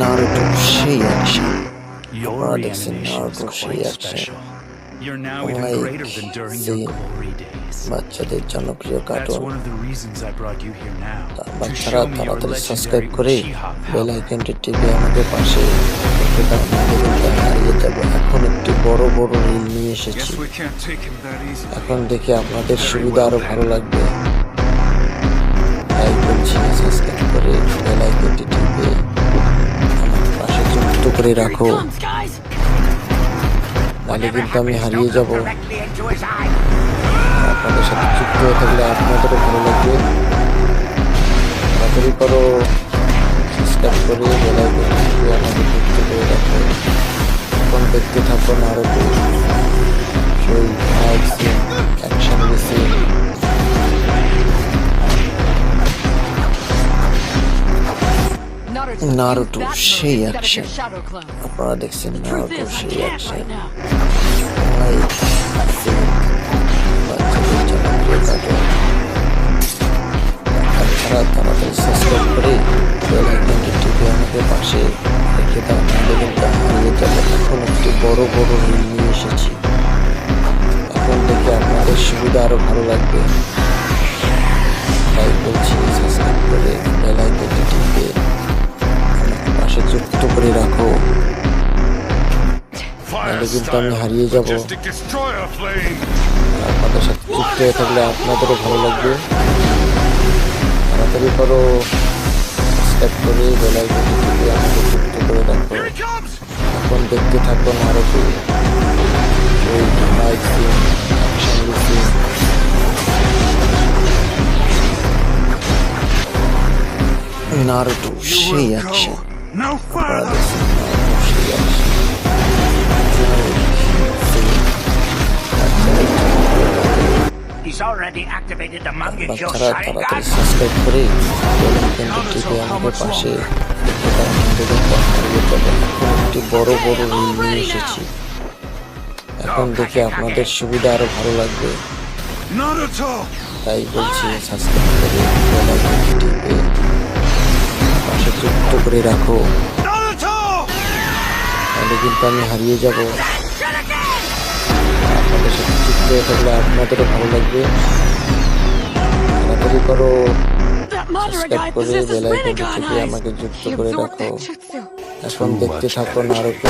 Naruto সেই action. Your আপনারা দেখছেন reanimation is নারুটো সেই quite action. special. You're now even like greater than during your scene, glory days. বাচ্চাদের জনপ্রিয় That's cartoon. one of the reasons I brought you here now. To বাচ্চারা show me your তাড়াতাড়ি legendary subscribe করে Uchiha bell power. আইকনটি টিপে আমাদের পাশে রেখে দাও, নাহলে কিন্তু হারিয়ে যাব। এখন একটি বড় বড় রিল নিয়ে এসেছি। Guess we can't take him that easy. এখন দেখে আপনাদের সুবিধা আরো ভালো লাগবে। তাই বলছি সাবস্ক্রাইব করে বেল আইকনটি টিপে আমাদের পাশে যুক্ত করে রাখো, নাহলে কিন্তু আমি হারিয়ে যাব। আপনাদের সাথে যুক্ত হয়ে থাকলে আপনাদেরও ভালো লাগবে। তাড়াতাড়ি করো, সাবস্ক্রাইব করে বেল আইকনটি টিপে আমাদের যুক্ত করে রাখো। এখন দেখতে থাকো নারুটো সেই fight scene, action scene. Naruto সেই অ্যাকশন। আপনারা দেখছেন নারুটো সেই অ্যাকশন। লাইক সিন, বাচ্চাদের জনপ্রিয় কার্টুন। আপনারা তাড়াতাড়ি সাবস্ক্রাইব করে বেল আইকনটি টিপে আমাদের পাশে রেখে দাও, নাহলে কিন্তু হারিয়ে যাবে। এখন একটি বড় বড় রিল নিয়ে এসেছি। এখন দেখে আপনাদের সুবিধা আরো ভালো লাগবে। তাই বলছি সাবস্ক্রাইব করে বেল আইকনটি টিপে আমাদের পাশে যুক্ত করে রাখো, নাহলে কিন্তু আমি হারিয়ে যাব। Majestic destroyer flame. আপনাদের সাথে যুক্ত হয়ে থাকলে আপনাদেরও ভালো লাগবে। তাড়াতাড়ি করো, সাবস্ক্রাইব করে বেল আইকনটি টিপে আমাদের যুক্ত করে রাখো। Here he comes. এখন দেখতে থাকো নারুটো ওই fight scene, action scene. Naruto সেই অ্যাকশন। No আপনারা further. দেখছেন নারুটো সেই action. He's already activated the Mangekyo বাচ্চারা তাড়াতাড়ি Sharingan. সাবস্ক্রাইব করে বেল আইকনটি টিপে আমাদের পাশে রেখে দাও, নাহলে কিন্তু হারিয়ে যাবে। এখন একটি বড় বড় রিল নিয়ে এসেছি। এখন দেখে আপনাদের সুবিধা আরো ভালো লাগবে। Naruto. তাই বলছি সাবস্ক্রাইব করে বেল আইকনটি টিপে পাশে যুক্ত করে রাখো, Naruto. নাহলে কিন্তু আমি হারিয়ে যাব। আপনাদের সাথে যুক্ত হয়ে থাকলে আপনাদেরও ভালো লাগবে। তাড়াতাড়ি করো, সাবস্ক্রাইব করে বেল আইকনটি টিপে আমাকে যুক্ত করে রাখো। এখন দেখতে থাকো নারুটো।